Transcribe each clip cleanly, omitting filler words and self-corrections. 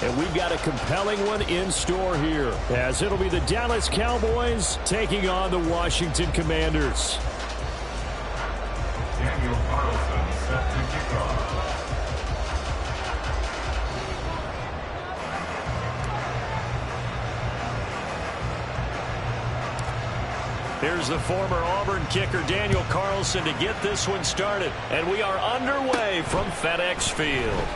And we've got a compelling one in store here, as it'll be the Dallas Cowboys taking on the Washington Commanders. Daniel Carlson set to kick off. Here's the former Auburn kicker Daniel Carlson to get this one started. And we are underway from FedEx Field.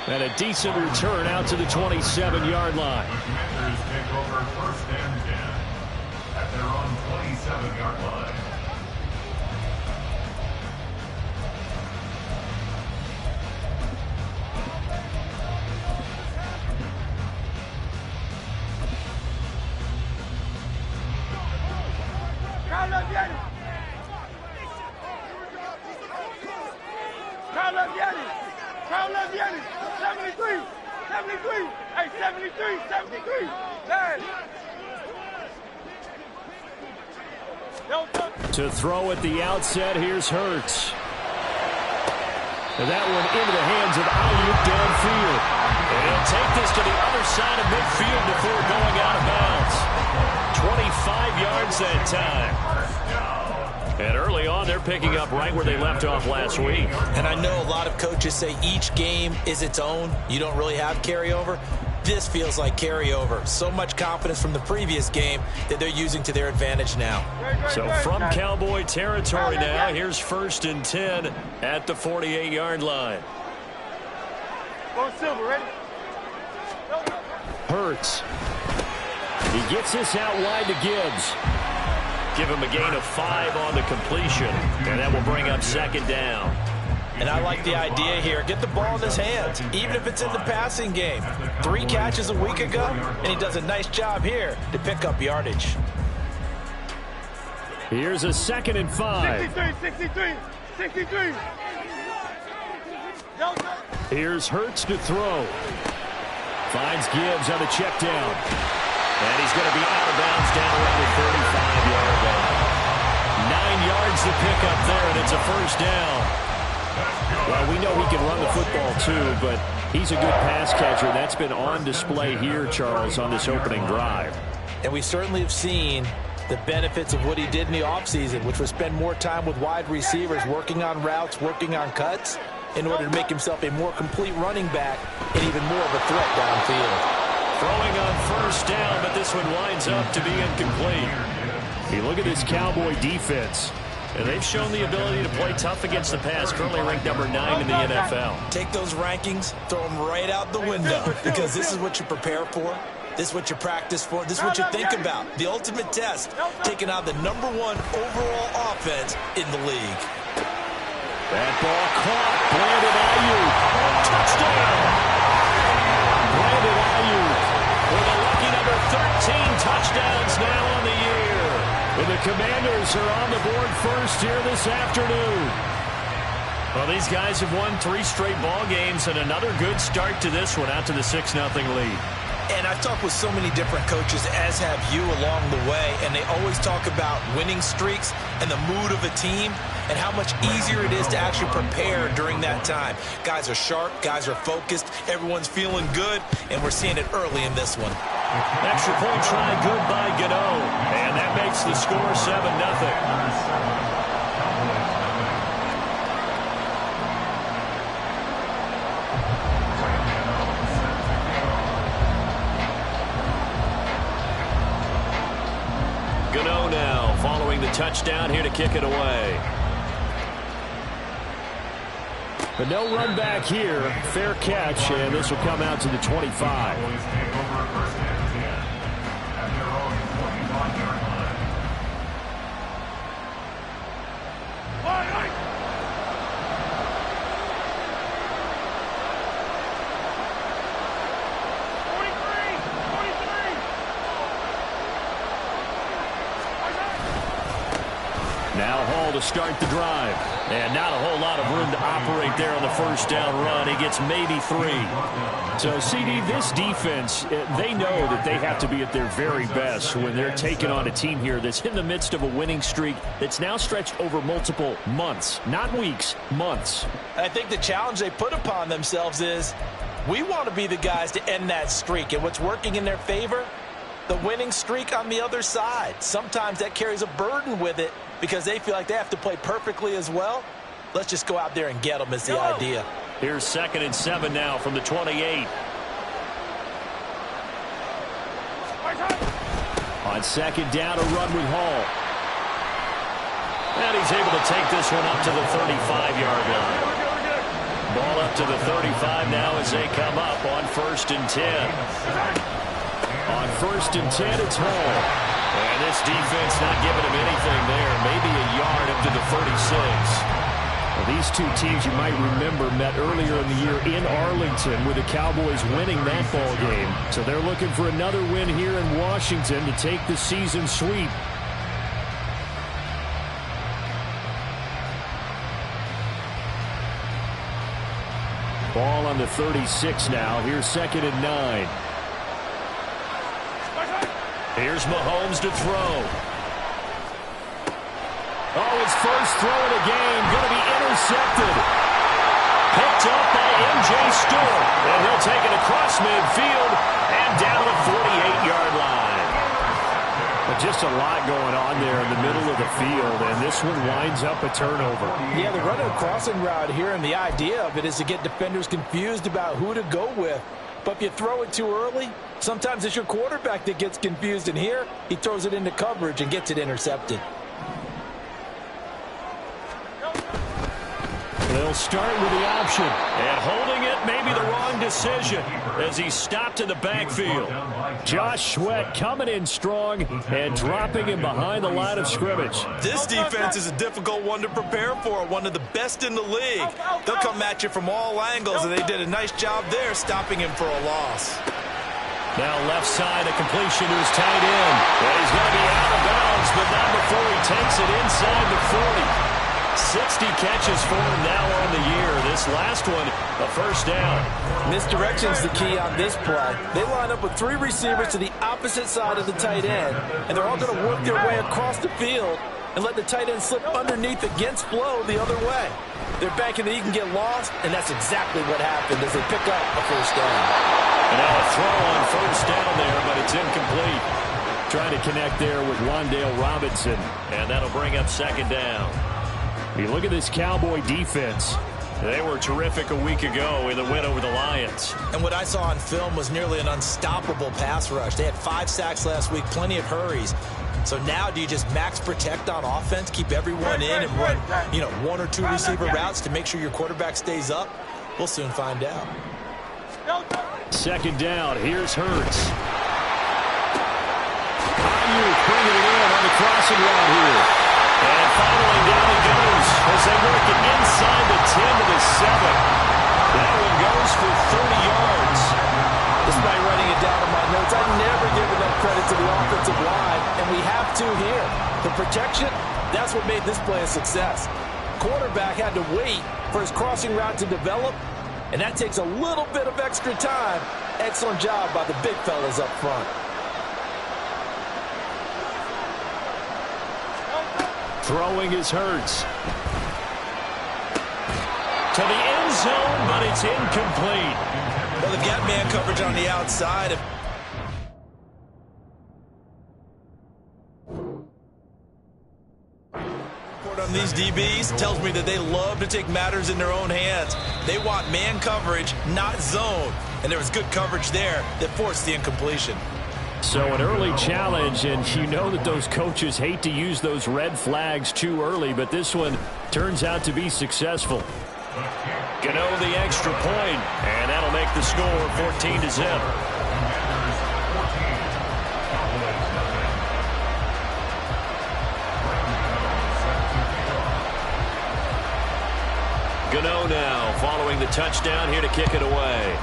And a decent return out to the 27-yard line. The Commanders take over 1st and 10 at their own 27-yard line. Crown left Yanni. 73. 73. Hey, 73. 73. Man. To throw at the outset, here's Hurts. And that one into the hands of Ayuk downfield. And he'll take this to the other side of midfield before going out of bounds. 25 yards that time. And early on, they're picking up right where they left off last week. And I know a lot of coaches say each game is its own. You don't really have carryover. This feels like carryover. So much confidence from the previous game that they're using to their advantage now. So from Cowboy territory now, here's 1st and 10 at the 48-yard line. Hurts. He gets this out wide to Gibbs. Give him a gain of 5 on the completion, and that will bring up 2nd down. And I like the idea here. Get the ball in his hands, even if it's in the passing game. 3 catches a week ago, and he does a nice job here to pick up yardage. Here's a 2nd and 5. 63. Here's Hurts to throw. Finds Gibbs on the check down. And he's going to be out of bounds down around the 35-yard line. 9 yards to pick up there, and it's a 1st down. Well, we know he can run the football too, but he's a good pass catcher. That's been on display here, Charles, on this opening drive. And we certainly have seen the benefits of what he did in the offseason, which was spend more time with wide receivers, working on routes, working on cuts, in order to make himself a more complete running back and even more of a threat downfield. Throwing on 1st down, but this one winds up to be incomplete. You look at this Cowboy defense, and they've shown the ability to play tough against the pass, currently ranked number 9 in the NFL. Take those rankings, throw them right out the window, because this is what you prepare for. This is what you practice for. This is what you think about. The ultimate test, taking out the #1 overall offense in the league. That ball caught. Brandon Ayuk. Touchdown. Brandon Ayuk with a lucky number 13 touchdowns now on the year. And the Commanders are on the board first here this afternoon. Well, these guys have won 3 straight ball games and another good start to this one out to the 6-0 lead. And I've talked with so many different coaches, as have you, along the way, and they always talk about winning streaks and the mood of a team and how much easier it is to actually prepare during that time. Guys are sharp, guys are focused, everyone's feeling good, and we're seeing it early in this one. Extra point try good by Gano, and that makes the score 7-0. Gano now following the touchdown here to kick it away. But no run back here. Fair catch, and this will come out to the 25. Now Hall to start the drive. And not a whole lot of room to operate there on the first down run. He gets maybe 3. So, CD, this defense, they know that they have to be at their very best when they're taking on a team here that's in the midst of a winning streak that's now stretched over multiple months. Not weeks, months. I think the challenge they put upon themselves is we want to be the guys to end that streak. And what's working in their favor? The winning streak on the other side. Sometimes that carries a burden with it because they feel like they have to play perfectly as well. Let's just go out there and get them is the idea. Here's 2nd and 7 now from the 28. On 2nd down, a run with Hall. And he's able to take this one up to the 35-yard line. Ball up to the 35 now as they come up on 1st and 10. On 1st and 10, it's Hall. And this defense not giving him anything there. Maybe a yard up to the 36. Well, these two teams, you might remember, met earlier in the year in Arlington with the Cowboys winning that ball game. So they're looking for another win here in Washington to take the season sweep. Ball on the 36 now. Here's 2nd and 9. Here's Mahomes to throw. Oh, his first throw of the game going to be intercepted. Picked up by M.J. Stewart. And he'll take it across midfield and down the 48-yard line. But just a lot going on there in the middle of the field, and this one winds up a turnover. Yeah, they're running a crossing route here, and the idea of it is to get defenders confused about who to go with. But if you throw it too early, sometimes it's your quarterback that gets confused, and here he throws it into coverage and gets it intercepted. They'll start with the option, and holding it may be the wrong decision as he's stopped in the backfield. Josh Sweat coming in strong and dropping him behind the line of scrimmage. This defense is a difficult one to prepare for, one of the best in the league. They'll come at you from all angles, and they did a nice job there stopping him for a loss. Now left side, a completion to his tight end. And he's going to be out of bounds, but not before he takes it inside the 40. 60 catches for him now on the year. This last one, a first down. Misdirection's the key on this play. They line up with 3 receivers to the opposite side of the tight end, and they're all going to work their way across the field and let the tight end slip underneath against flow the other way. They're banking that he can get lost, and that's exactly what happened as they pick up a first down. And now a throw on first down there, but it's incomplete. Trying to connect there with Wan'Dale Robinson, and that'll bring up 2nd down. You look at this Cowboy defense. They were terrific a week ago in the win over the Lions. And what I saw on film was nearly an unstoppable pass rush. They had 5 sacks last week, plenty of hurries. So now do you just max protect on offense, keep everyone in and run, 1 or 2 receiver routes to make sure your quarterback stays up? We'll soon find out. 2nd down. Here's Hurts. Ayuk bringing it in on the crossing route here. And finally down it goes as they work it inside the 10 to the 7. That one goes for 30 yards. Despite writing it down in my notes, I never give enough credit to the offensive line, and we have to here. The protection, that's what made this play a success. Quarterback had to wait for his crossing route to develop, and that takes a little bit of extra time. Excellent job by the big fellas up front. Throwing is Hurts. To the end zone, but it's incomplete. Well, they've got man coverage on the outside. On these DBs tells me that they love to take matters in their own hands. They want man coverage, not zone. And there was good coverage there that forced the incompletion. So an early challenge, and you know that those coaches hate to use those red flags too early, but this one turns out to be successful. Gano the extra point, and that'll make the score 14-0. Gano now following the touchdown here to kick it away.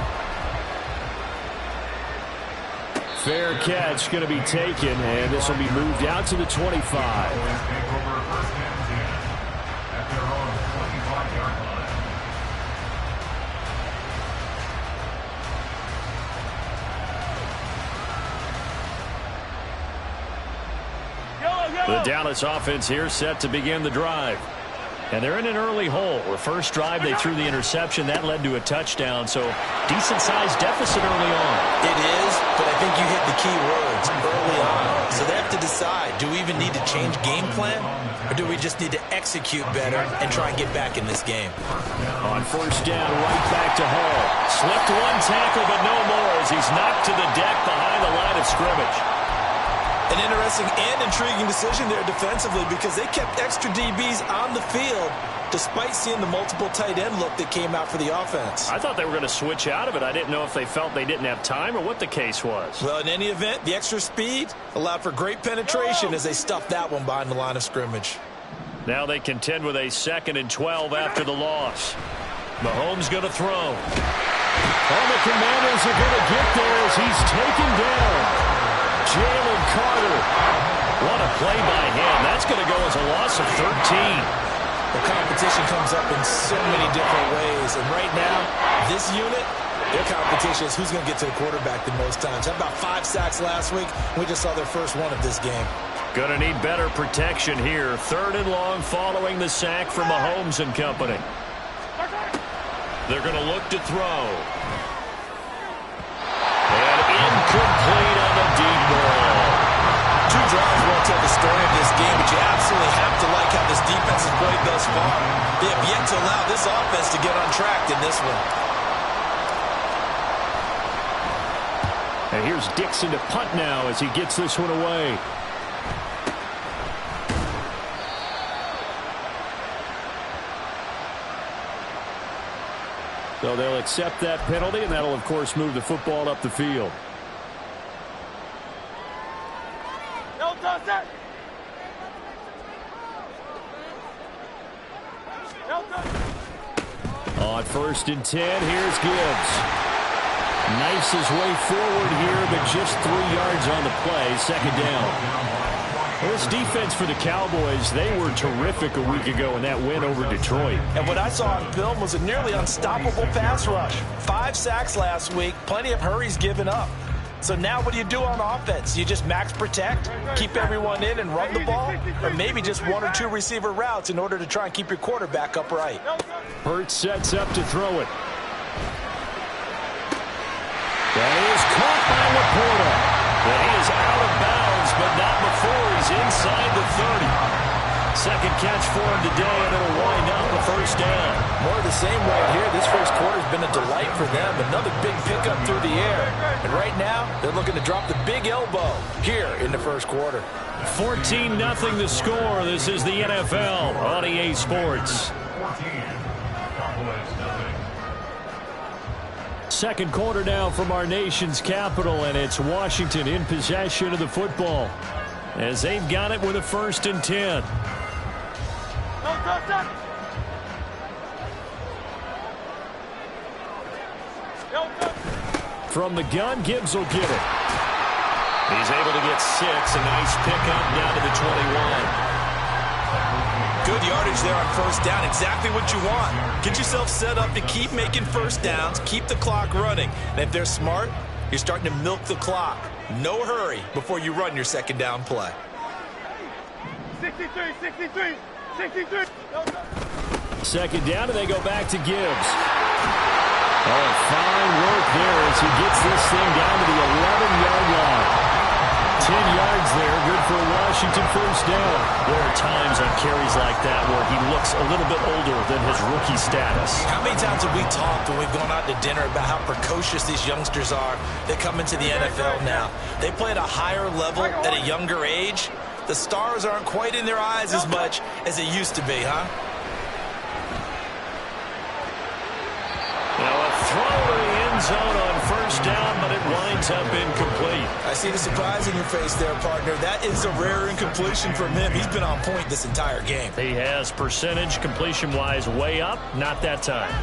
Fair catch going to be taken, and this will be moved out to the 25. The Dallas offense here set to begin the drive. And they're in an early hole. The first drive, they threw the interception. That led to a touchdown. So, decent-sized deficit early on. It is, but I think you hit the key words early on. So they have to decide, do we even need to change game plan? Or do we just need to execute better and try and get back in this game? On first down, right back to Hall. Slipped one tackle, but no more as he's knocked to the deck behind the line of scrimmage. An interesting and intriguing decision there defensively because they kept extra DBs on the field despite seeing the multiple tight end look that came out for the offense. I thought they were going to switch out of it. I didn't know if they felt they didn't have time or what the case was. Well, in any event, the extra speed allowed for great penetration as they stuffed that one behind the line of scrimmage. Now they contend with a 2nd and 12 after the loss. Mahomes going to throw. And the Commanders are going to get there as he's taken down. Jalen Carter. What a play by him. That's going to go as a loss of 13. The competition comes up in so many different ways. And right now, this unit, their competition is who's going to get to the quarterback the most times. How about 5 sacks last week? We just saw their first one of this game. Going to need better protection here. 3rd and long following the sack from Mahomes and company. They're going to look to throw. And incomplete on the deep ball. 2 drives won't tell the story of this game, but you absolutely have to like how this defense has played thus far. They have yet to allow this offense to get on track in this one. And here's Dixon to punt now as he gets this one away. So they'll accept that penalty, and that'll, of course, move the football up the field. On 1st and 10, here's Gibbs. Knifes his way forward here, but just 3 yards on the play. 2nd down. Well, this defense for the Cowboys, they were terrific a week ago in that win over Detroit. And what I saw on film was a nearly unstoppable pass rush. 5 sacks last week, plenty of hurries given up. So now what do you do on offense? You just max protect, keep everyone in and run the ball? Or maybe just 1 or 2 receiver routes in order to try and keep your quarterback upright? Hurts sets up to throw it. That is caught by Laporta. But he is out of bounds, but not before he's inside the 30. 2nd catch for him today, and it'll wind up a 1st down. More of the same right here. This first quarter has been a delight for them. Another big pickup through the air. And right now, they're looking to drop the big elbow here in the first quarter. 14-0 the score. This is the NFL on EA Sports. 2nd quarter now from our nation's capital, and it's Washington in possession of the football as they've got it with a 1st and 10. From the gun, Gibbs will get it. He's able to get 6. A nice pickup down to the 21. Good yardage there on 1st down. Exactly what you want. Get yourself set up to keep making 1st downs, keep the clock running. And if they're smart, you're starting to milk the clock. No hurry before you run your 2nd down play. 63, 63, 63. 2nd down, and they go back to Gibbs. Oh, fine work there as he gets this thing down to the 11-yard line. 10 yards there, good for a Washington 1st down. There are times on carries like that where he looks a little bit older than his rookie status. How many times have we talked when we've gone out to dinner about how precocious these youngsters are? They come into the NFL now. They play at a higher level at a younger age. The stars aren't quite in their eyes as much as they used to be, huh? Now a throw to the end zone on 1st down, but it winds up incomplete. I see the surprise in your face there, partner. That is a rare incompletion from him. He's been on point this entire game. He has percentage completion-wise way up, not that time.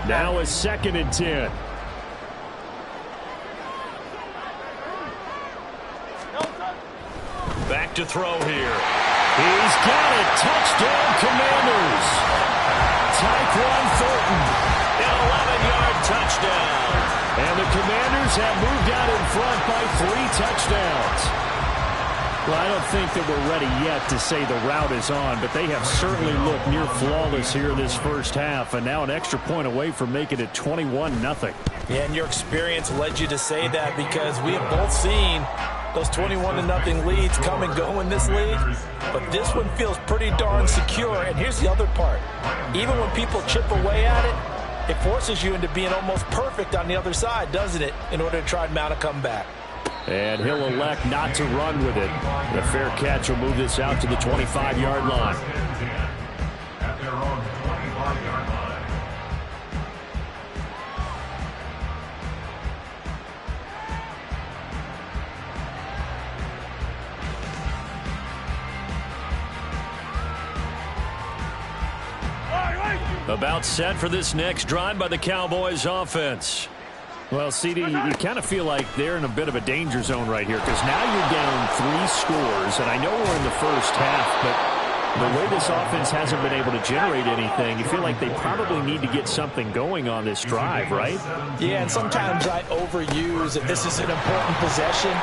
Now a 2nd and 10. Back to throw here. He's got it. Touchdown, Commanders. Tyquan Thornton, an 11-yard touchdown. And the Commanders have moved out in front by 3 touchdowns. Well, I don't think that we're ready yet to say the route is on, but they have certainly looked near flawless here this first half, and now an extra point away from making it 21-0. Yeah, and your experience led you to say that because we have both seen those 21-0 leads come and go in this league, but this one feels pretty darn secure. And here's the other part. Even when people chip away at it, it forces you into being almost perfect on the other side, doesn't it, in order to try and mount a comeback. And he'll elect not to run with it. The fair catch will move this out to the 25-yard line. At their own 25-yard line. About set for this next drive by the Cowboys offense. Well, CD, you kind of feel like they're in a bit of a danger zone right here because now you're down 3 scores, and I know we're in the first half, but the way this offense hasn't been able to generate anything, you feel like they probably need to get something going on this drive, right? Yeah, and sometimes I overuse if this is an important possession,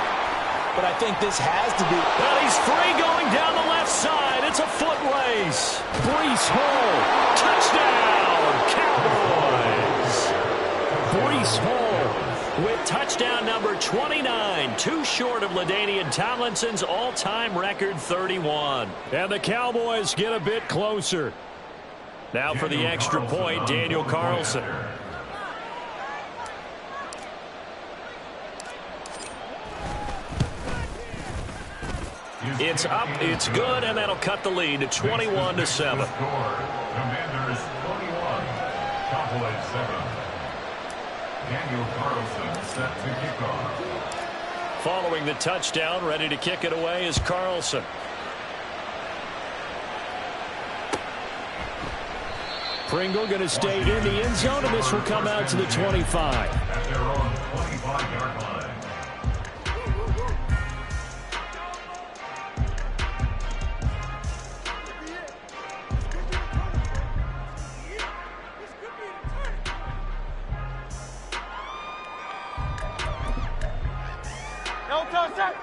but I think this has to be. Well, he's free going down the left side. It's a foot race. Breece Hall, touchdown, Cowboys. Breece Hall with touchdown number 29, too short of LaDainian Tomlinson's all-time record 31. And the Cowboys get a bit closer. Now for the extra point, Daniel Carlson. It's up, it's good, and that'll cut the lead to 21-7. Commanders 21, Cowboys 7. Daniel Carlson set to kick off. Following the touchdown, ready to kick it away is Carlson. Pringle going to stay in the end zone, and this will come out to the 25. At their own 25-yard line.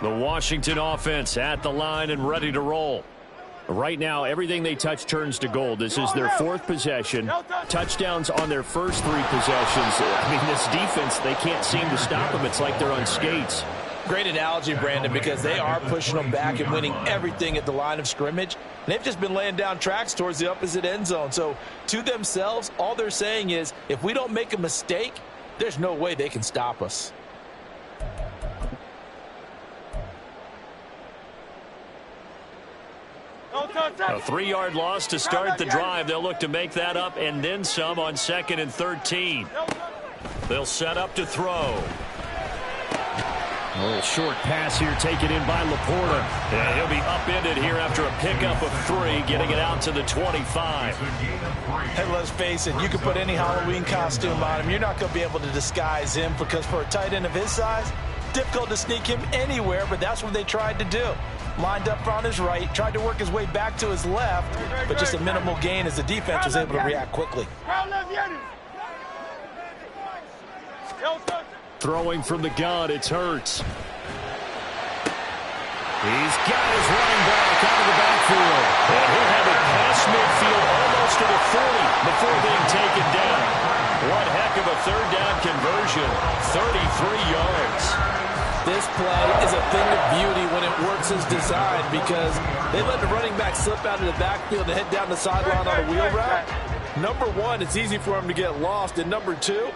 The Washington offense at the line and ready to roll. Right now, everything they touch turns to gold. This is their 4th possession. Touchdowns on their first 3 possessions. I mean, this defense, they can't seem to stop them. It's like they're on skates. Great analogy, Brandon, because they are pushing them back and winning everything at the line of scrimmage. And they've just been laying down tracks towards the opposite end zone. So to themselves, all they're saying is, if we don't make a mistake, there's no way they can stop us. A 3-yard loss to start the drive. They'll look to make that up and then some on 2nd and 13. They'll set up to throw. A little short pass here taken in by Laporta. And he'll be upended here after a pickup of 3, getting it out to the 25. Hey, let's face it, you can put any Halloween costume on him. You're not going to be able to disguise him because for a tight end of his size, difficult to sneak him anywhere, but that's what they tried to do. Lined up on his right, tried to work his way back to his left, but just a minimal gain as the defense was able to react quickly. Throwing from the gun, it's Hurts. He's got his running back out of the backfield. And he'll have it past midfield almost to the 40 before being taken down. One heck of a 3rd down conversion, 33 yards. This play is a thing of beauty when it works as designed because they let the running back slip out of the backfield and head down the sideline on a wheel route. Number 1, it's easy for him to get lost. And number 2,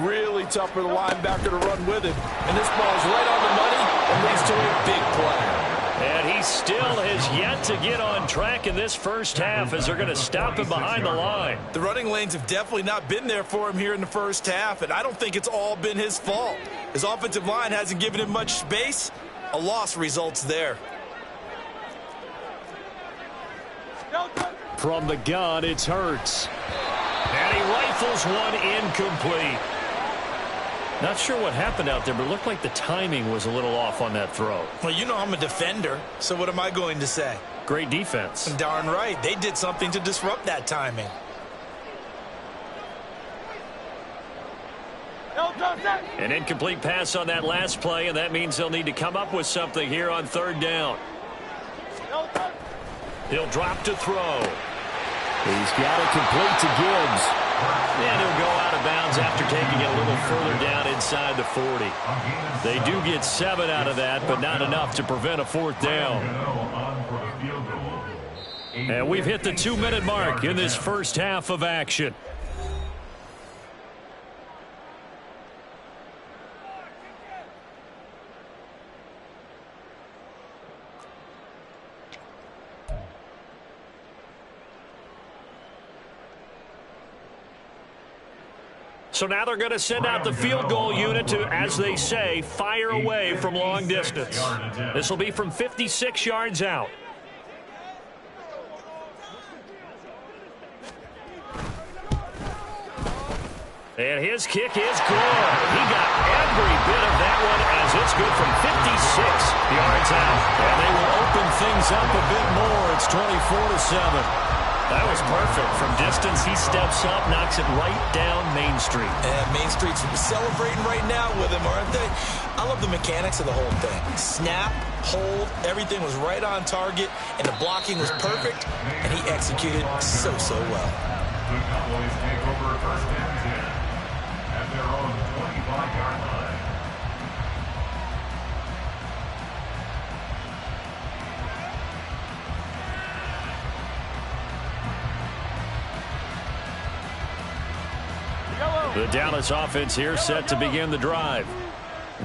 really tough for the linebacker to run with him. And this ball is right on the money and leads to a big play. And he still has yet to get on track in this first half as they're going to stop him behind the line. The running lanes have definitely not been there for him here in the first half, and I don't think it's all been his fault. His offensive line hasn't given him much space. A loss results there. From the gun, it's Hurts. And he rifles one incomplete. Not sure what happened out there, but it looked like the timing was a little off on that throw. Well, you know I'm a defender, so what am I going to say? Great defense. Darn right. They did something to disrupt that timing. An incomplete pass on that last play, and that means they'll need to come up with something here on third down. He'll drop to throw. He's got it complete to Gibbs. And he'll go out of bounds after taking it a little further down inside the 40. They do get 7 out of that, but not enough to prevent a fourth down. And we've hit the 2-minute mark in this first half of action. So now they're going to send out the field goal unit to, as they say, fire away from long distance. This will be from 56 yards out. And his kick is good. He got every bit of that one as it's good from 56 yards out. And they will open things up a bit more. It's 24-7. That was perfect. From distance, he steps up, knocks it right down Main Street. And Main Street's celebrating right now with him, aren't they? I love the mechanics of the whole thing. Snap, hold, everything was right on target, and the blocking was perfect, and he executed so well. The Cowboys take over first and 10 at their own 25-yard line. The Dallas offense here set to begin the drive.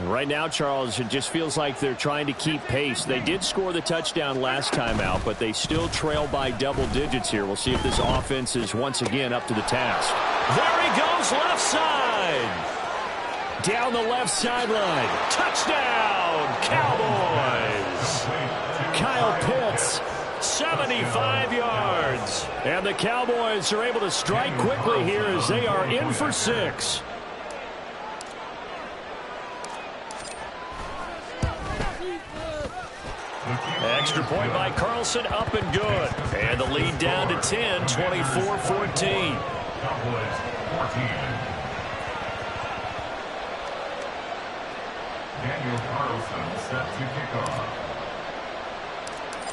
Right now, Charles, it just feels like they're trying to keep pace. They did score the touchdown last time out, but they still trail by double digits here. We'll see if this offense is once again up to the task. There he goes, left side. Down the left sideline. Touchdown, Cowboys. Kyle Pitts. 75 yards. And the Cowboys are able to strike quickly here as they are in for 6. Extra point by Carlson, up and good. And the lead down to 10, 24-14. Cowboys 14. Daniel Carlson set to kick off.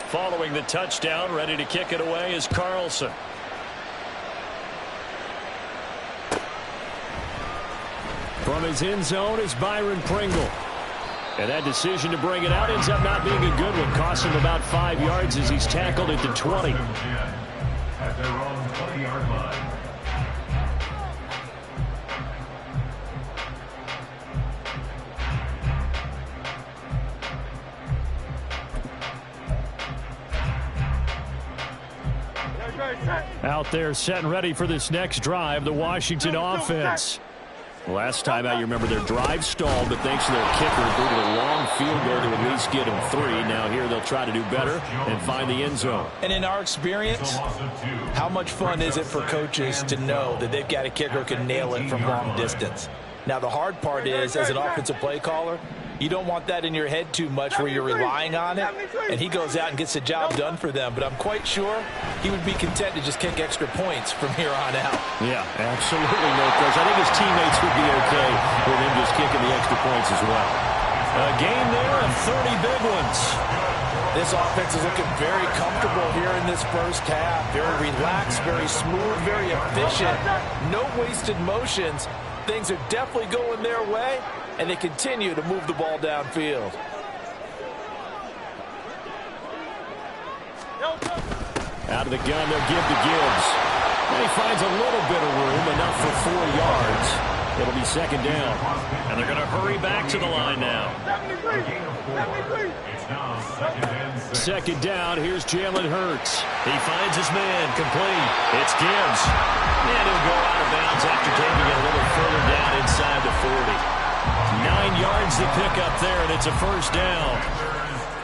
Following the touchdown, ready to kick it away is Carlson. From his end zone is Byron Pringle. And that decision to bring it out ends up not being a good one. Costs him about 5 yards as he's tackled at the 20. At their own 20-yard line. Out there set and ready for this next drive, the Washington offense. Last time out, you remember their drive stalled, but thanks to their kicker, due to a long field goal to at least get them 3. Now here they'll try to do better and find the end zone. And in our experience, how much fun is it for coaches to know that they've got a kicker who can nail it from long distance? Now the hard part is, as an offensive play caller, you don't want that in your head too much where you're relying on it, and he goes out and gets the job done for them. But I'm quite sure he would be content to just kick extra points from here on out. Yeah, absolutely no question. I think his teammates would be okay with him just kicking the extra points as well. A game there of 30 big ones. This offense is looking very comfortable here in this first half. Very relaxed, very smooth, very efficient. No wasted motions. Things are definitely going their way, and they continue to move the ball downfield. Out of the gun, they'll give to Gibbs. And he finds a little bit of room, enough for 4 yards. It'll be second down. And they're going to hurry back to the line now. Second down, here's Jalen Hurts. He finds his man, complete. It's Gibbs. And he'll go out of bounds after taking it a little further down inside the 40. 9 yards to pick up there, and it's a first down.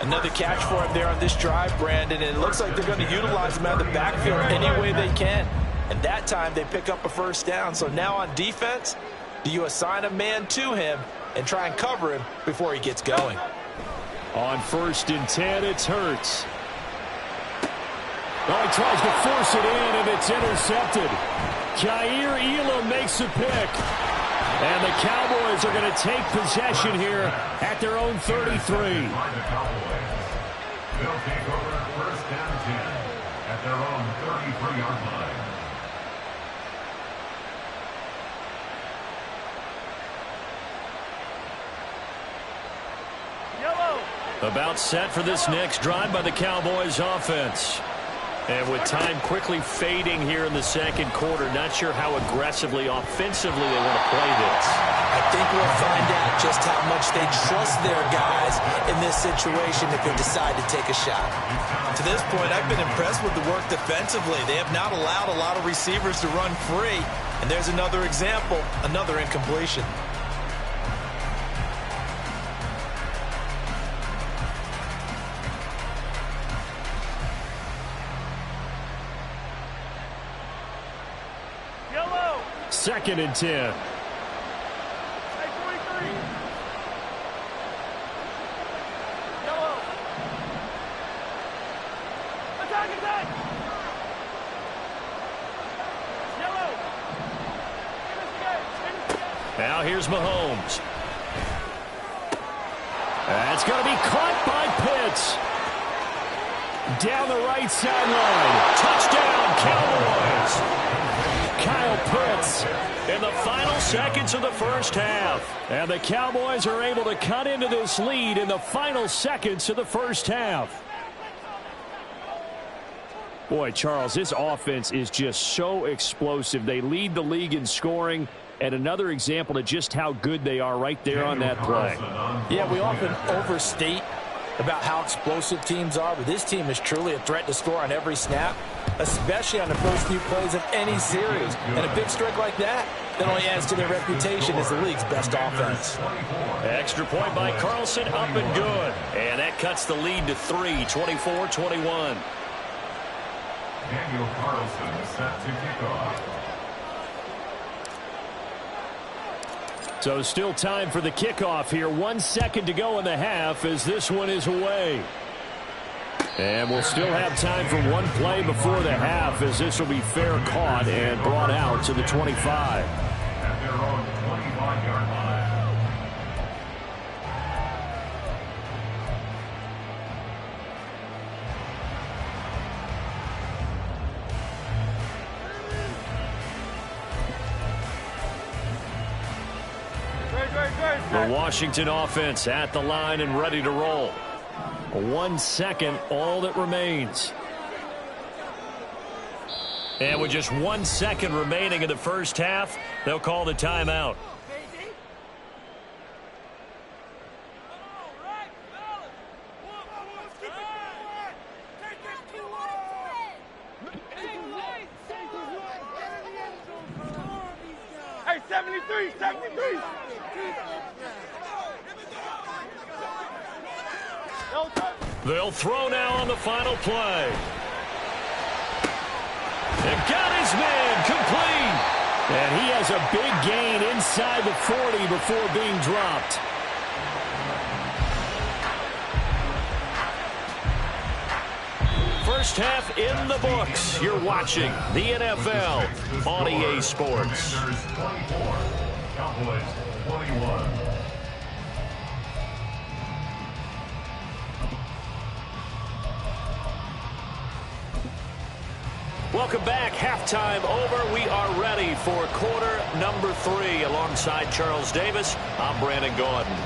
Another catch for him there on this drive, Brandon, and it looks like they're going to utilize him out of the backfield any way they can. And that time they pick up a first down. So now on defense, do you assign a man to him and try and cover him before he gets going? On 1st and 10, it's Hurts. Oh, he tries to force it in, and it's intercepted. Jair Elam makes a pick. And the Cowboys are going to take possession here at their own 33. They'll take over first and 10 at their own 33-yard line. About set for this next drive by the Cowboys offense. And with time quickly fading here in the second quarter, not sure how aggressively, offensively they want to play this. I think we'll find out just how much they trust their guys in this situation if they decide to take a shot. To this point, I've been impressed with the work defensively. They have not allowed a lot of receivers to run free. And there's another example, another incompletion. Second and 10. Hey, 23. Yellow. Attack, attack. Yellow. Now here's Mahomes. That's going to be caught by Pitts. Down the right sideline. Touchdown, Cowboys. Kyle Pitts in the final seconds of the first half. And the Cowboys are able to cut into this lead in the final seconds of the first half. Boy, Charles, this offense is just so explosive. They lead the league in scoring, and another example of just how good they are right there on that play. Yeah, we often overstate about how explosive teams are, but this team is truly a threat to score on every snap, especially on the first few plays of any series. And a big streak like that only adds to their reputation as the league's best offense. Extra point by Carlson, up and good. And that cuts the lead to 3, 24-21. Daniel Carlson set to kick off. So still time for the kickoff here. 1 second to go in the half as this one is away. And we'll still have time for one play before the half as this will be fair caught and brought out to the 25. At their own 25-yard line. The Washington offense at the line and ready to roll. 1 second, all that remains. And with just 1 second remaining in the first half, they'll call the timeout. Hey, 73, 73. They'll throw now on the final play. And got his man complete. And he has a big gain inside the 40 before being dropped. First half in the books. You're watching the NFL on EA Sports. Commanders 24, Cowboys 21. Welcome back. Halftime over. We are ready for quarter number 3. Alongside Charles Davis, I'm Brandon Gordon.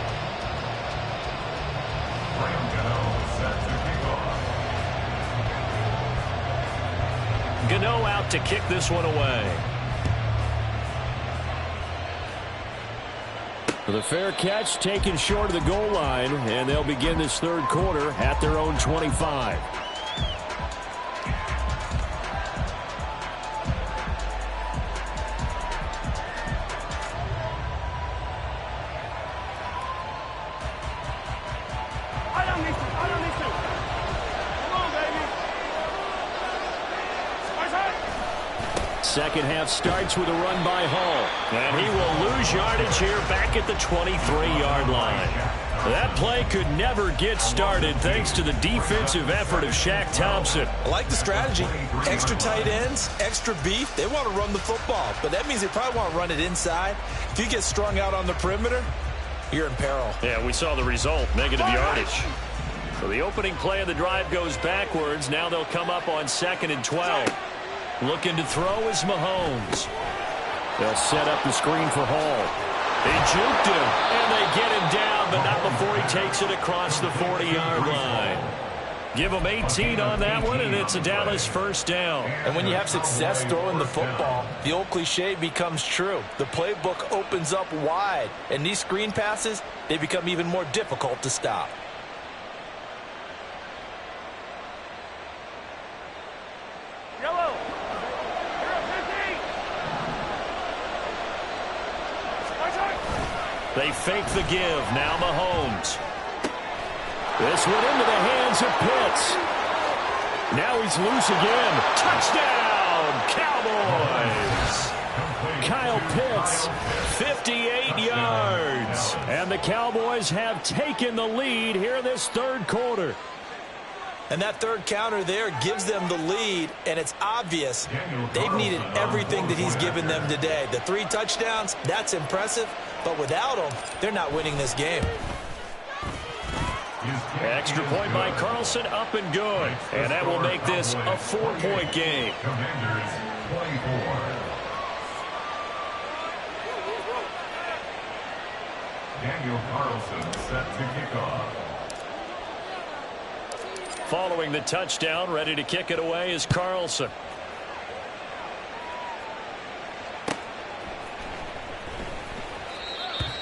Gano out to kick this one away. The fair catch taken short of the goal line, and they'll begin this third quarter at their own 25. Second half starts with a run by Hall. And he will lose yardage here back at the 23-yard line. That play could never get started thanks to the defensive effort of Shaq Thompson. I like the strategy. Extra tight ends, extra beef. They want to run the football, but that means they probably want to run it inside. If you get strung out on the perimeter, you're in peril. Yeah, we saw the result, negative yardage. So the opening play of the drive goes backwards. Now they'll come up on 2nd and 12. Looking to throw is Mahomes. They'll set up the screen for Hall. They juked him, and they get him down, but not before he takes it across the 40-yard line. Give him 18 on that one, and it's a Dallas first down. And when you have success throwing the football, the old cliche becomes true. The playbook opens up wide, and these screen passes, they become even more difficult to stop. Yellow. They fake the give. Now Mahomes. This one into the hands of Pitts. Now he's loose again. Touchdown, Cowboys. Kyle Pitts, 58 yards. And the Cowboys have taken the lead here in this third quarter. And that third counter there gives them the lead, and it's obvious they've needed everything that he's given them today. The 3 touchdowns, that's impressive, but without him, they're not winning this game. Extra point by Carlson, up and good. And that will make this a 4-point game. Commanders 24. Daniel Carlson set to kick off. Following the touchdown, ready to kick it away is Carlson.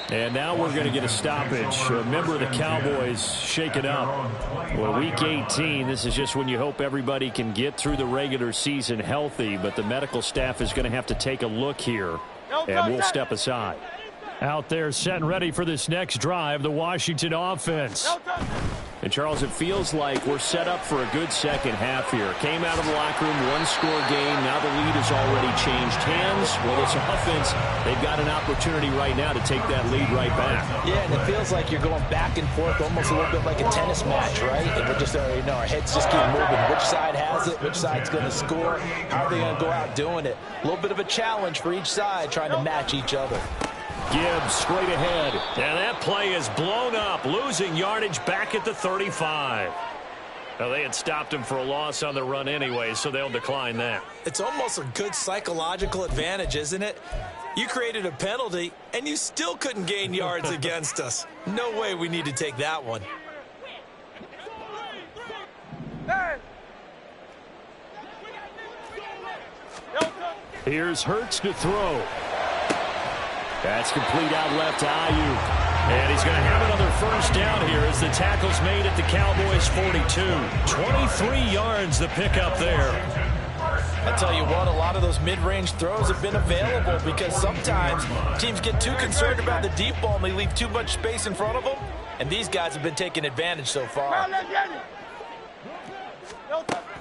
And now we're going to get a stoppage. A member of the Cowboys shaken up. Well, week 18, this is just when you hope everybody can get through the regular season healthy, but the medical staff is going to have to take a look here, and we'll step aside. Out there set and ready for this next drive, the Washington offense. And, Charles, it feels like we're set up for a good second half here. Came out of the locker room, one-score game. Now the lead has already changed hands. Well, this offense, they've got an opportunity right now to take that lead right back. Yeah, and it feels like you're going back and forth, almost a little bit like a tennis match, right? And we're just, our heads just keep moving. Which side has it? Which side's going to score? How are they going to go out doing it? A little bit of a challenge for each side, trying to match each other. Gibbs straight ahead. And that play is blown up, losing yardage back at the 35. Now, they had stopped him for a loss on the run anyway, so they'll decline that. It's almost a good psychological advantage, isn't it? You created a penalty, and you still couldn't gain yards against us. No way we need to take that one. Here's Hurts to throw. That's complete out left to Ayuk. And he's going to have another first down here as the tackle's made at the Cowboys' 42. 23 yards the pickup there. I tell you what, a lot of those mid-range throws have been available because sometimes teams get too concerned about the deep ball and they leave too much space in front of them. And these guys have been taking advantage so far.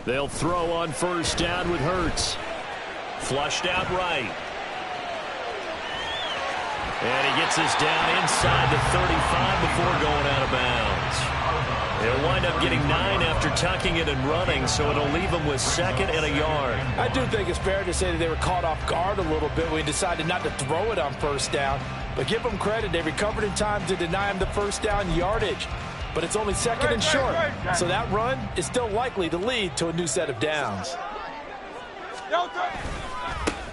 They'll throw on first down with Hurts. Flushed out right. And he gets this down inside the 35 before going out of bounds. They'll wind up getting 9 after tucking it and running, so it'll leave them with 2nd and a yard. I do think it's fair to say that they were caught off guard a little bit when he decided not to throw it on first down. But give them credit. They recovered in time to deny him the first down yardage. But it's only 2nd and short, so that run is still likely to lead to a new set of downs.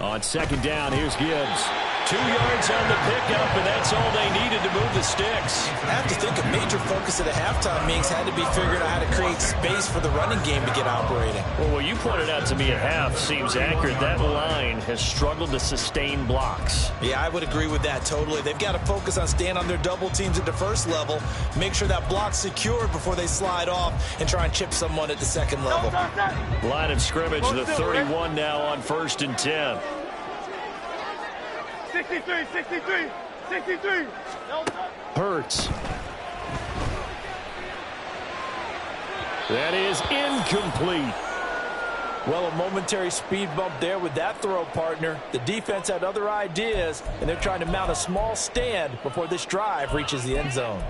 On 2nd down, here's Gibbs. 2 yards on the pickup, and that's all they needed to move the sticks. I have to think a major focus of the halftime meetings had to be figuring out how to create space for the running game to get operating. Well, what you pointed out to me at half seems accurate. That line has struggled to sustain blocks. Yeah, I would agree with that totally. They've got to focus on staying on their double teams at the first level, make sure that block's secured before they slide off and try and chip someone at the second level. Line of scrimmage, the 31 now on 1st and 10. 63, 63, 63. Hurts. That is incomplete. Well, a momentary speed bump there with that throw, partner. The defense had other ideas, and they're trying to mount a small stand before this drive reaches the end zone.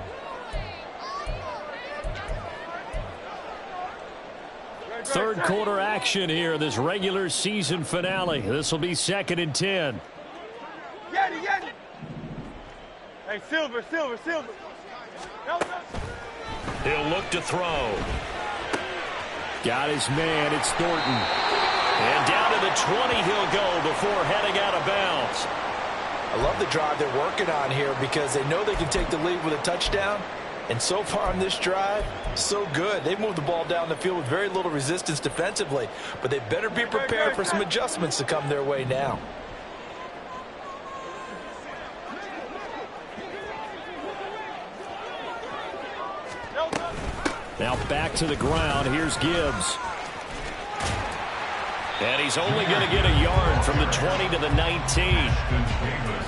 Third quarter action here, this regular season finale. This will be 2nd and 10. Yeti. Hey, Silver. He'll look to throw. Got his man, it's Thornton. And down to the 20 he'll go before heading out of bounds. I love the drive they're working on here because they know they can take the lead with a touchdown. And so far on this drive, so good. They've moved the ball down the field with very little resistance defensively. But they better be prepared for some adjustments to come their way now. Now back to the ground. Here's Gibbs. And he's only going to get a yard from the 20 to the 19.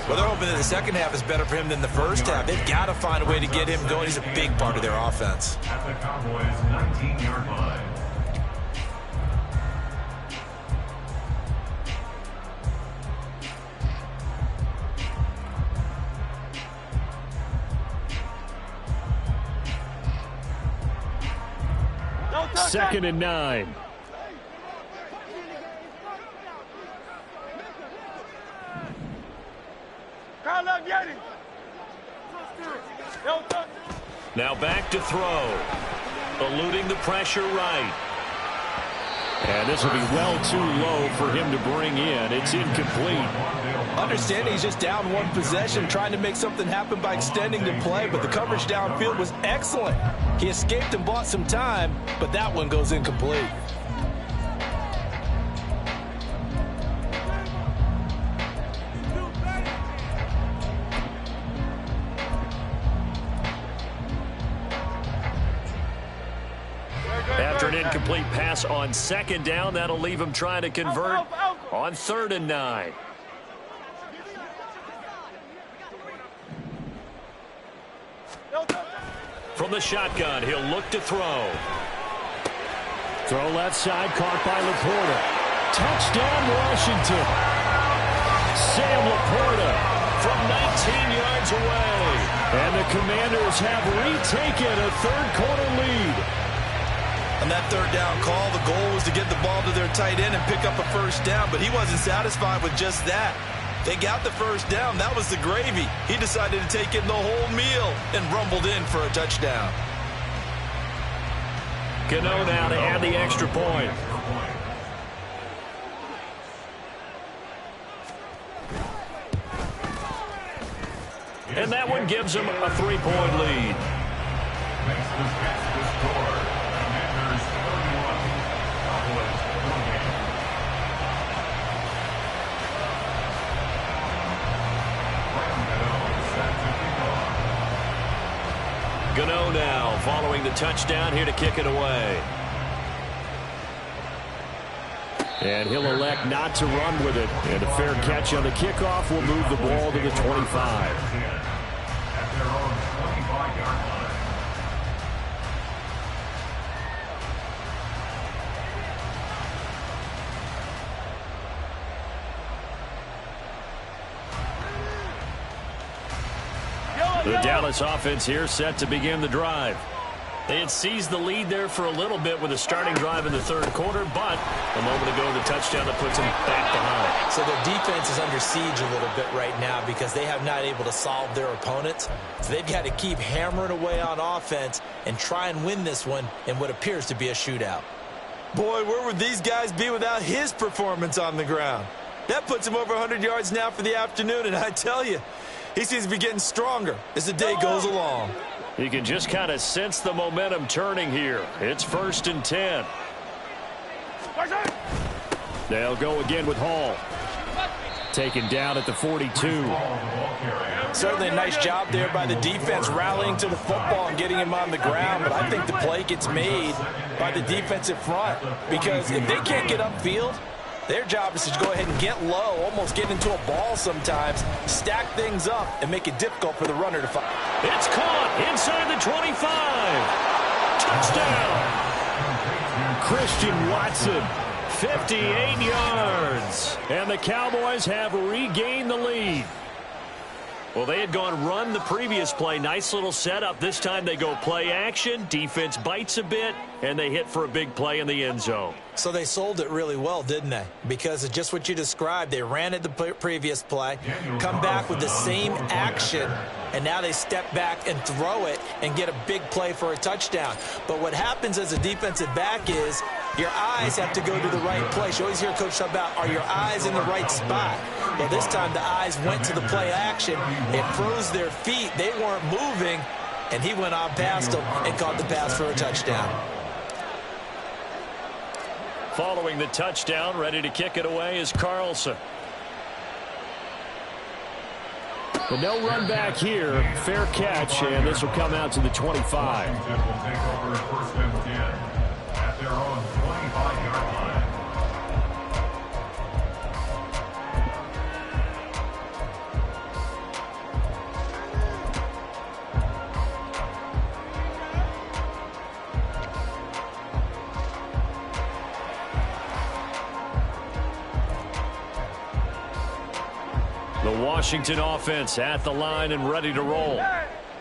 Well, they're hoping that the second half is better for him than the first half. They've got to find a way to get him going. He's a big part of their offense. At the Cowboys' 19-yard line. Second and 9. Call up Yeti. Now back to throw. Eluding the pressure right. And this will be well too low for him to bring in. It's incomplete. Understanding he's just down one possession, trying to make something happen by extending the play, but the coverage downfield was excellent. He escaped and bought some time, but that one goes incomplete. After an incomplete pass on second down, that'll leave him trying to convert on 3rd and 9. From the shotgun, he'll look to throw. Throw left side, caught by Laporta. Touchdown, Washington. Sam Laporta from 19 yards away. And the Commanders have retaken a third quarter lead. On that third down call, the goal was to get the ball to their tight end and pick up a first down, but he wasn't satisfied with just that. They got the first down. That was the gravy. He decided to take in the whole meal and rumbled in for a touchdown. Gano now to add the extra point. And that one gives him a 3-point lead. Makes the fastest score. Commanders 31. Cowboys 28. Gano now following the touchdown here to kick it away. And he'll elect not to run with it. And a fair catch on the kickoff will move the ball to the 25. At their own 25-yard line. The Dallas offense here set to begin the drive. They had seized the lead there for a little bit with a starting drive in the third quarter, but a moment ago the touchdown that puts them back behind. So their defense is under siege a little bit right now because they have not able to solve their opponents. So they've got to keep hammering away on offense and try and win this one in what appears to be a shootout. Boy, where would these guys be without his performance on the ground? That puts him over 100 yards now for the afternoon, and I tell you, he seems to be getting stronger as the day goes along. You can just kind of sense the momentum turning here. It's 1st and 10. They'll go again with Hall. Taken down at the 42. Certainly a nice job there by the defense rallying to the football and getting him on the ground, but I think the play gets made by the defensive front because if they can't get upfield, their job is to go ahead and get low, almost get into a ball sometimes, stack things up, and make it difficult for the runner to find. It's caught inside the 25. Touchdown. Christian Watson, 58 yards. And the Cowboys have regained the lead. Well, they had gone run the previous play. Nice little setup. This time they go play action. Defense bites a bit. and they hit for a big play in the end zone. So they sold it really well, didn't they? Because of just what you described. They ran it the previous play, come back with the same action, and now they step back and throw it and get a big play for a touchdown. But what happens as a defensive back is your eyes have to go to the right place. You always hear Coach talk about, are your eyes in the right spot? Well, this time the eyes went to the play action. It froze their feet. They weren't moving, and he went on past them and caught the pass for a touchdown. Following the touchdown, ready to kick it away is Carlson. The no run back here, fair catch, and this will come out to the 25. Washington will take over first and 10 at their own 25-yard line. The Washington offense at the line and ready to roll.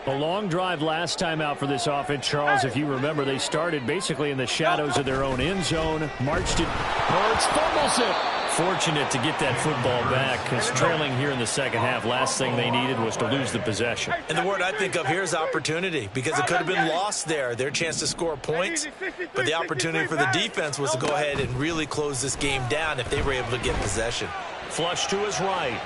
The long drive last time out for this offense, Charles, if you remember, they started basically in the shadows of their own end zone, marched it. Hurts fumbles it. Fortunate to get that football back because trailing here in the second half, last thing they needed was to lose the possession. And the word I think of here is opportunity, because it could have been lost there. Their chance to score points, but the opportunity for the defense was to go ahead and really close this game down if they were able to get possession. Flush to his right.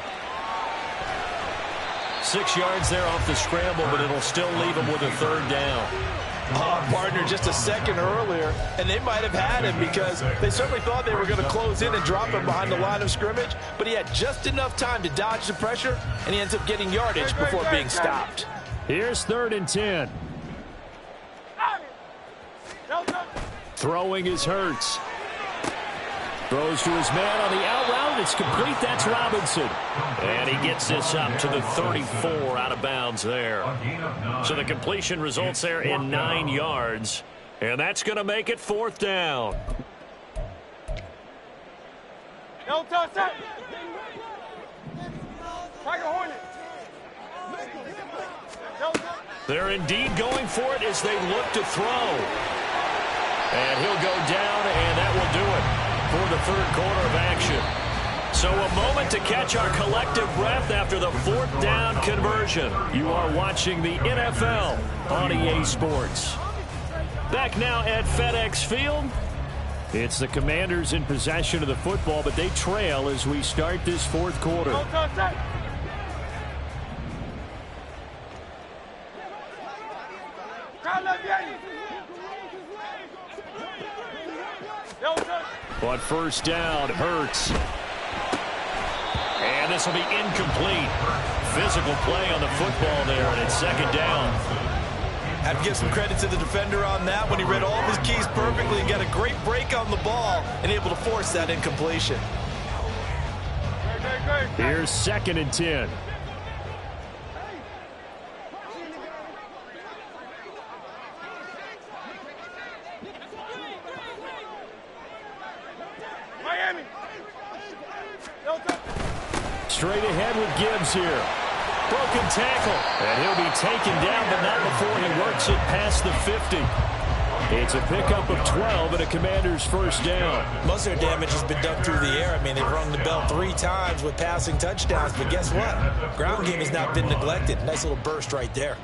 6 yards there off the scramble, but it'll still leave him with a third down. Partner just a second earlier, and they might have had him because they certainly thought they were going to close in and drop him behind the line of scrimmage, but he had just enough time to dodge the pressure, and he ends up getting yardage before being stopped. Here's 3rd and 10. Throwing is Hurts. Throws to his man on the out route. It's complete. That's Robinson. And he gets this up to the 34 out of bounds there. So the completion results there in 9 yards. And that's going to make it 4th down. They're indeed going for it as they look to throw. And he'll go down, and that will do it for the 3rd quarter of action. So a moment to catch our collective breath after the 4th down conversion. You are watching the NFL on EA Sports. Back now at FedEx Field. It's the Commanders in possession of the football, but they trail as we start this 4th quarter. On 1st down, Hurts. And this will be incomplete. Physical play on the football there, and it's 2nd down. Have to give some credit to the defender on that when he read all of his keys perfectly and got a great break on the ball and able to force that incompletion. Here's 2nd and 10. Straight ahead with Gibbs here. Broken tackle. And he'll be taken down, but not before he works it past the 50. It's a pickup of 12 and a Commander's 1st down. Most of their damage has been done through the air. I mean, they've rung the bell 3 times with passing touchdowns, but guess what? Ground game has not been neglected. Nice little burst right there.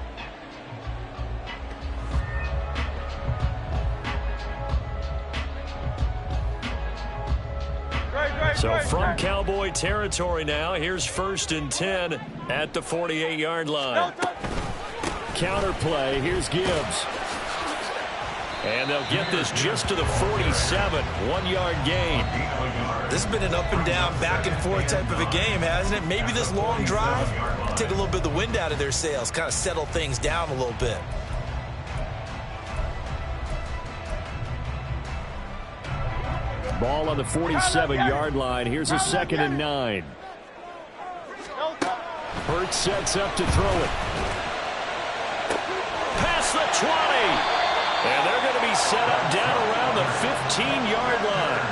So from Cowboy territory now, here's 1st and 10 at the 48-yard line. Counter play, here's Gibbs. And they'll get this just to the 47, 1-yard gain. This has been an up and down, back and forth type of a game, hasn't it? Maybe this long drive can take a little bit of the wind out of their sails, kind of settle things down a little bit. Ball on the 47-yard line. Here's a 2nd and 9. Hurts sets up to throw it. Past the 20. And they're going to be set up down around the 15-yard line.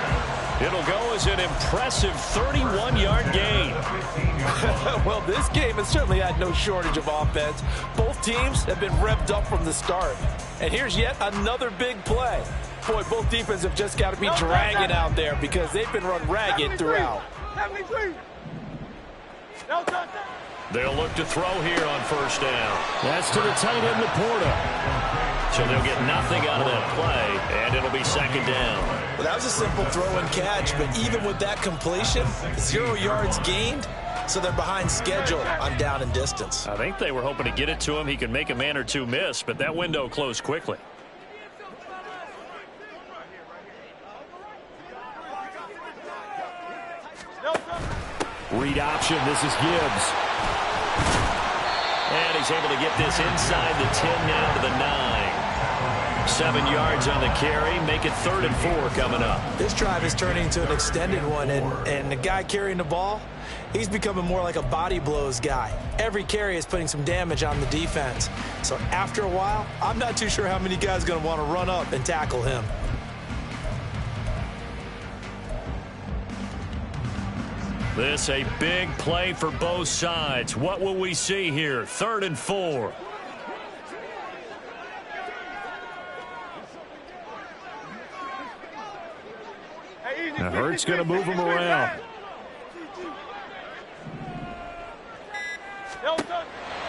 It'll go as an impressive 31-yard gain. Well, this game has certainly had no shortage of offense. Both teams have been revved up from the start. And here's yet another big play. point, both defenses have just got to be dragging out there because they've been run ragged throughout. 73. No touchdown. They'll look to throw here on first down. That's to the tight end, Laporta. So they'll get nothing out of that play, and it'll be second down. Well, that was a simple throw and catch, but even with that completion, 0 yards gained, so they're behind schedule on down and distance. I think they were hoping to get it to him. He could make a man or two miss, but that window closed quickly. Read option. This is Gibbs. And he's able to get this inside the 10 now to the 9. 7 yards on the carry. Make it 3rd and 4 coming up. This drive is turning into an extended one, and the guy carrying the ball, he's becoming more like a body blows guy. Every carry is putting some damage on the defense. So after a while, I'm not too sure how many guys are going to want to run up and tackle him. This a big play for both sides. What will we see here? 3rd and 4. Now Hurts going to move him around.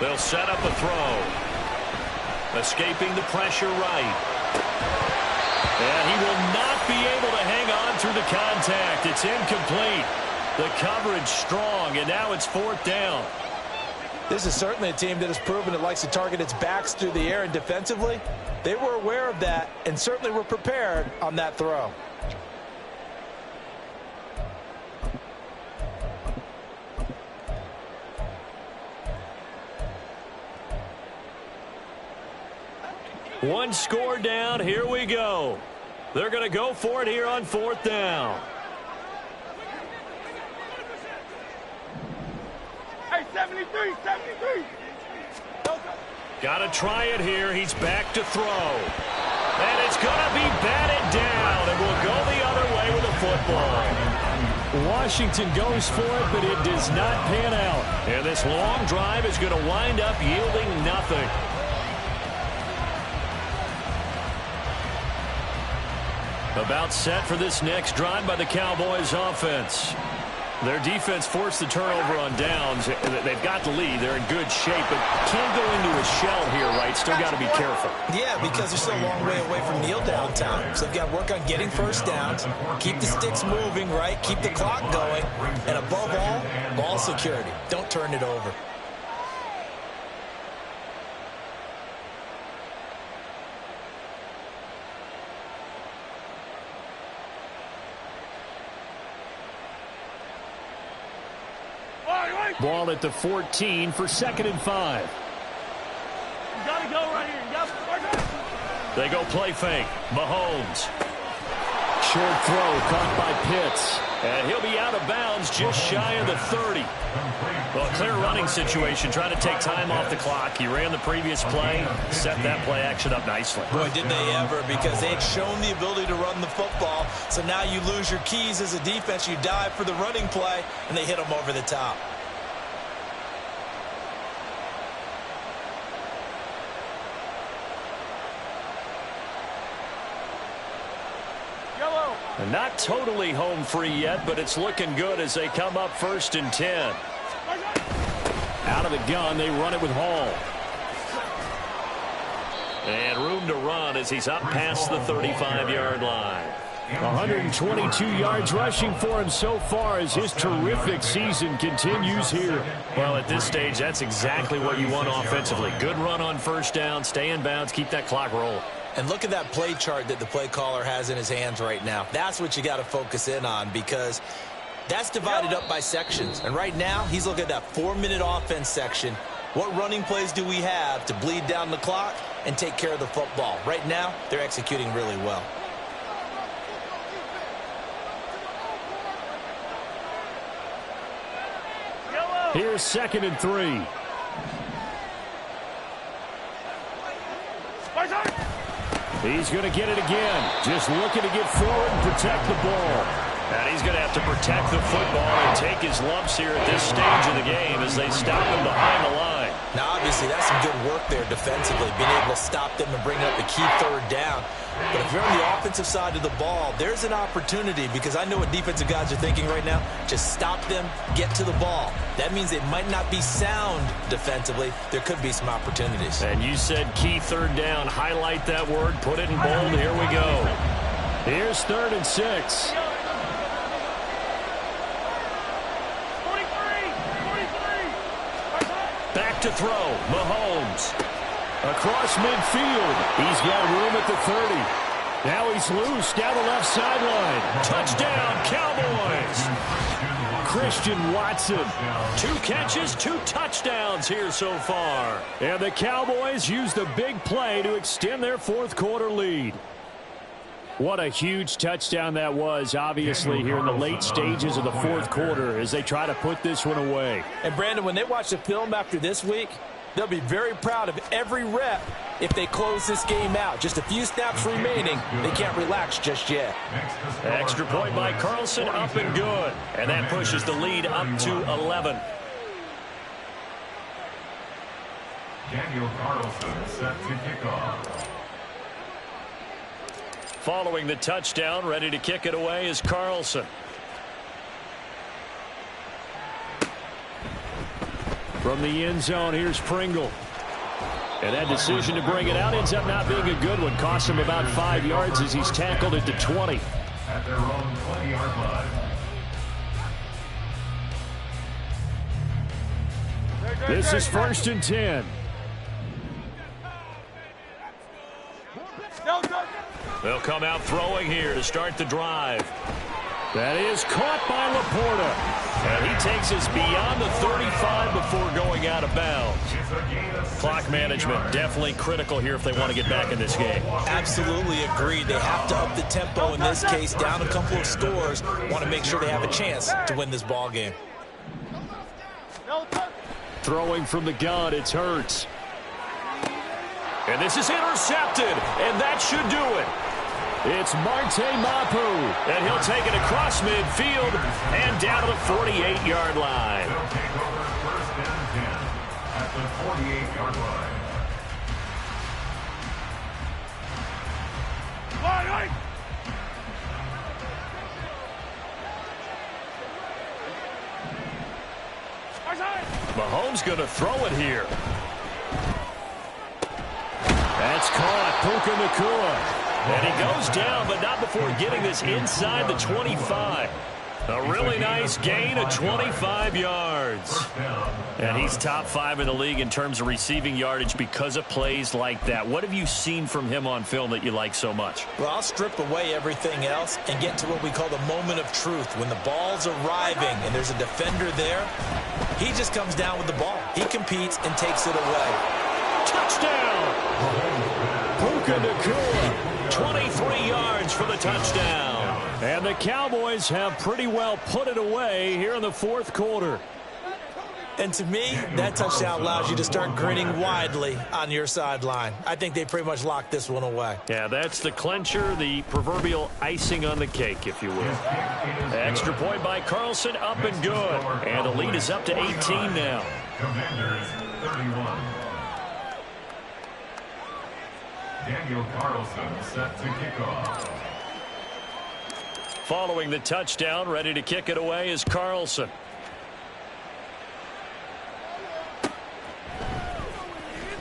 They'll set up a throw. Escaping the pressure right. And he will not be able to hang on through the contact. It's incomplete. The coverage strong, and now it's 4th down. This is certainly a team that has proven it likes to target its backs through the air, and defensively, they were aware of that and certainly were prepared on that throw. One score down. Here we go. They're going to go for it here on 4th down. Hey, 73. Got to try it here. He's back to throw. And it's going to be batted down, and we'll go the other way with the football. Washington goes for it, but it does not pan out. And this long drive is going to wind up yielding nothing. About set for this next drive by the Cowboys offense. Their defense forced the turnover on downs. They've got the lead. They're in good shape, but can't go into a shell here, right? Still got to be careful. Yeah, because they're still a long way away from kneel down time. So they've got to work on getting first downs, keep the sticks moving, right? Keep the clock going. And above all, ball security. Don't turn it over. Ball at the 14 for 2nd and 5. You gotta go right here. You gotta... They go play fake. Mahomes. Short throw caught by Pitts. And he'll be out of bounds just shy of the 30. Well, clear running situation. Trying to take time off the clock. He ran the previous play. Set that play action up nicely. Boy, did they ever, because they had shown the ability to run the football. So now you lose your keys as a defense. You dive for the running play, and they hit them over the top. And not totally home free yet, but it's looking good as they come up 1st and 10. Out of the gun, they run it with Hall. And room to run as he's up past the 35-yard line. 122 yards rushing for him so far as his terrific season continues here. Well, at this stage, that's exactly what you want offensively. Good run on first down, stay in bounds, keep that clock rolling. And look at that play chart that the play caller has in his hands right now. That's what you got to focus in on, because that's divided up by sections. And right now, he's looking at that 4-minute offense section. What running plays do we have to bleed down the clock and take care of the football? Right now, they're executing really well. Here's 2nd and 3. He's going to get it again. Just looking to get forward and protect the ball. And he's going to have to protect the football and take his lumps here at this stage of the game as they stop him behind the line. Now, obviously, that's some good work there defensively, being able to stop them and bring up a key third down. But if you're on the offensive side of the ball, there's an opportunity, because I know what defensive guys are thinking right now. Just stop them, get to the ball. That means they might not be sound defensively. There could be some opportunities. And you said key third down. Highlight that word. Put it in bold. Here we go. Here's 3rd and 6. Back to throw. Mahomes. Across midfield. He's got room at the 30. Now he's loose down the left sideline. Touchdown, Cowboys. Christian Watson. 2 catches, 2 touchdowns here so far. And the Cowboys use the big play to extend their 4th quarter lead. What a huge touchdown that was, obviously, here in the late stages of the 4th quarter as they try to put this one away. And, Brandon, when they watch the film after this week, they'll be very proud of every rep if they close this game out. Just a few snaps remaining. They can't relax just yet. Extra point by Carlson, up and good. And that pushes the lead up to 11. Daniel Carlson set to kick off. Following the touchdown, ready to kick it away is Carlson. From the end zone, here's Pringle. And that decision to bring it out ends up not being a good one. Costs him about 5 yards as he's tackled at the 20. At their own 20-yard line. This is 1st and 10. They'll come out throwing here to start the drive. That is caught by Laporta. And he takes us beyond the 35 before going out of bounds. Clock management definitely critical here if they want to get back in this game. Absolutely agreed. They have to up the tempo in this case, down a couple of scores. Want to make sure they have a chance to win this ball game. Throwing from the gun, it's Hurts. And this is intercepted, and that should do it. It's Marte Mapu, and he'll take it across midfield and down to the 48-yard line. They'll take over 1st and 10 at the 48-yard line. Mahomes going to throw it here. That's caught. Puka Nacua. And he goes down, but not before getting this inside the 25. A really nice gain of 25 yards. And he's top 5 in the league in terms of receiving yardage because of plays like that. What have you seen from him on film that you like so much? Well, I'll strip away everything else and get to what we call the moment of truth. When the ball's arriving and there's a defender there, he just comes down with the ball. He competes and takes it away. Touchdown! Puka Nacua. 23 yards for the touchdown. And the Cowboys have pretty well put it away here in the 4th quarter. And to me, that touchdown allows you to start grinning widely on your sideline. I think they pretty much locked this one away. Yeah, that's the clincher, the proverbial icing on the cake, if you will. Extra point by Carlson, up and good. And the lead is up to 18 now. Commanders 31. Daniel Carlson set to kick off. Following the touchdown, ready to kick it away is Carlson.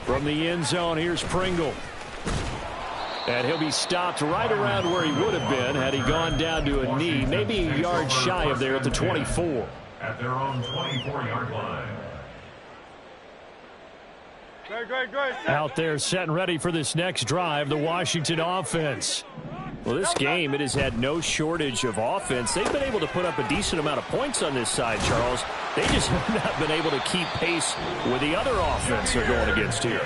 From the end zone, here's Pringle. And he'll be stopped right around where he would have been had he gone down to a knee, maybe a yard shy of there at the 24. At their own 24-yard line. Out there set and ready for this next drive, the Washington offense. Well, this game, it has had no shortage of offense. They've been able to put up a decent amount of points on this side, Charles. They just have not been able to keep pace with the other offense they're going against here.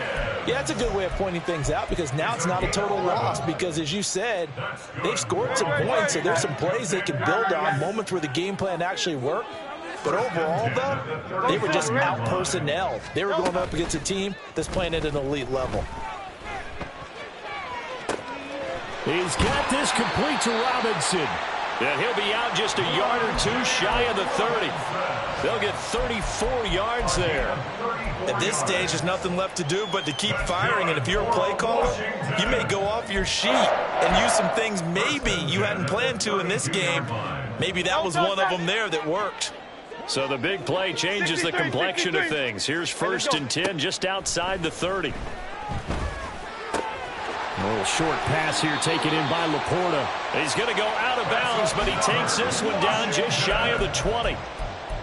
Yeah, that's a good way of pointing things out because now it's not a total loss because, as you said, they've scored some points, so there's some plays they can build on, moments where the game plan actually worked. But overall, though, they were just out-personnel. They were going up against a team that's playing at an elite level. He's got this complete to Robinson. And he'll be out just a yard or two shy of the 30. They'll get 34 yards there. At this stage, there's nothing left to do but to keep firing. And if you're a play caller, you may go off your sheet and use some things maybe you hadn't planned to in this game. Maybe that was one of them there that worked. So the big play changes the complexion of things. Here's 1st and 10 just outside the 30. A little short pass here taken in by Laporta. He's going to go out of bounds, but he takes this one down just shy of the 20.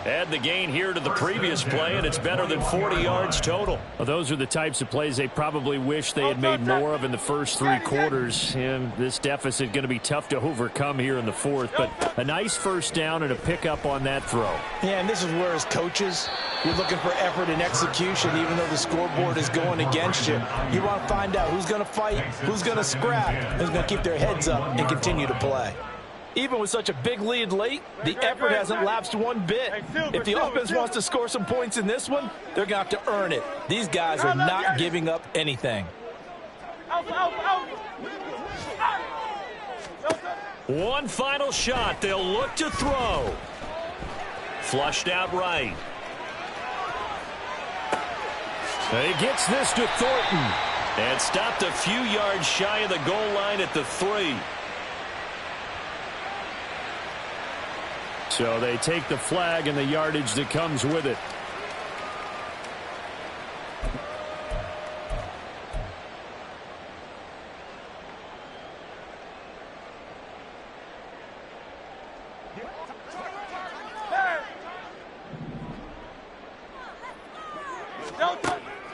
Add the gain here to the previous play, and it's better than 40 yards total. Well, those are the types of plays they probably wish they had made more of in the first 3 quarters. And this deficit going to be tough to overcome here in the 4th. But a nice first down and a pickup on that throw. Yeah, and this is where as coaches, you're looking for effort and execution, even though the scoreboard is going against you. You want to find out who's going to fight, who's going to scrap, who's going to keep their heads up and continue to play. Even with such a big lead late, the effort hasn't lapsed one bit. If the offense wants to score some points in this one, they're going to have to earn it. These guys are not giving up anything. One final shot. They'll look to throw. Flushed out right. He gets this to Thornton. And stopped a few yards shy of the goal line at the 3. So they take the flag and the yardage that comes with it.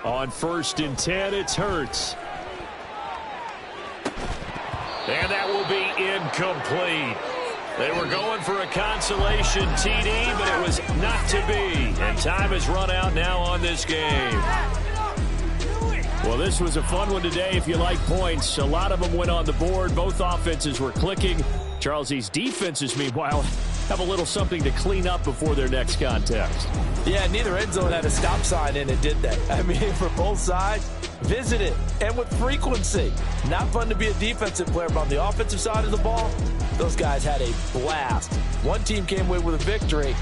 On 1st and 10, it's Hurts. And that will be incomplete. They were going for a consolation TD, but it was not to be. And time has run out now on this game. Well, this was a fun one today if you like points. A lot of them went on the board. Both offenses were clicking. Charles, these defenses, meanwhile, have a little something to clean up before their next contest. Yeah, neither end zone had a stop sign in it, did they? I mean, for both sides, visit it, and with frequency. Not fun to be a defensive player, but on the offensive side of the ball, those guys had a blast. One team came away with a victory.